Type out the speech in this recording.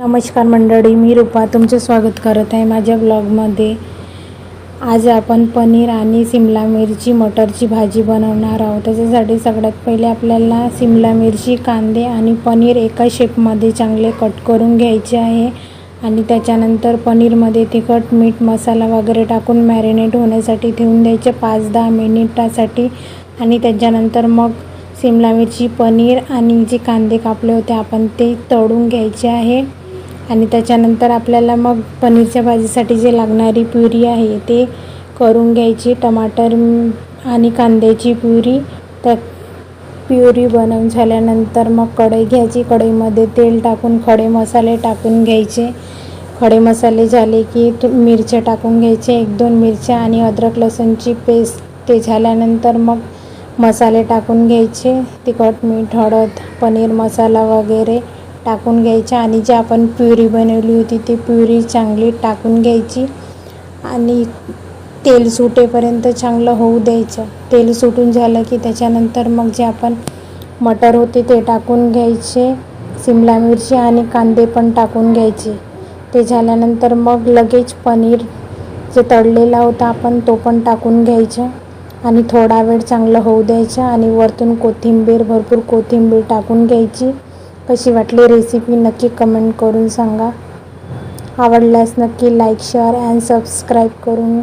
नमस्कार मंडळी, मी रूपा तुमचे स्वागत करत आहे माझ्या ब्लॉगमध्ये। आज आपण पनीर आणि शिमला मिरची मटरची भाजी बनवणार आहोत। त्याच्यासाठी सगळ्यात पहिले आपल्याला शिमला मिरची, कांदे आणि पनीर एका शेपमध्ये चांगले कट करून घ्यायचे आहे आणि त्याच्यानंतर पनीरमध्ये तिखट, मीठ, मसाला वगैरे टाकून मॅरिनेट होण्यासाठी ठेवून द्यायचे 5-10 मिनिटासाठी। आणि त्याच्यानंतर मग शिमला मिरची, पनीर आणि जे कांदे कापले होते आपण ते तळून घ्यायचे आहे। आणि त्याच्यानंतर आपल्याला मग पनीरच्या भाजीसाठी जे लागणारी प्युरी आहे ते करून घ्यायची। टमाटर आणि कांद्याची प्युरी। तर प्युरी बनवून झाल्यानंतर मग कढई घ्यायची, कढईमध्ये तेल टाकून खडे मसाले टाकून घ्यायचे। खडे मसाले झाले की मिरच्या टाकून घ्यायचे, 1-2 मिरच्या आणि अद्रक लसूणची पेस्ट। ते झाल्यानंतर मग मसाले टाकून घ्यायचे, तिखट, मीठ, हळद, पनीर मसाला वगैरे टाकून घ्यायचे आणि जे आपण प्युरी बनवली होती ती प्युरी चांगली टाकून घ्यायची आणि तेल सुटेपर्यंत चांगलं होऊ द्यायचं। तेल सुटून झालं की त्याच्यानंतर मग जे आपण मटर होते ते टाकून घ्यायचे, शिमला मिरची आणि कांदे पण टाकून घ्यायचे। ते झाल्यानंतर मग लगेच पनीर जे तळलेला होता आपण तो पण टाकून घ्यायचा आणि थोडा वेळ चांगलं होऊ द्यायचं आणि वरतून भरपूर कोथिंबीर टाकून घ्यायची। कशी वाटली रेसिपी नक्की कमेंट करून सांगा। आवडल्यास नक्की लाईक, शेअर अँड सबस्क्राईब करून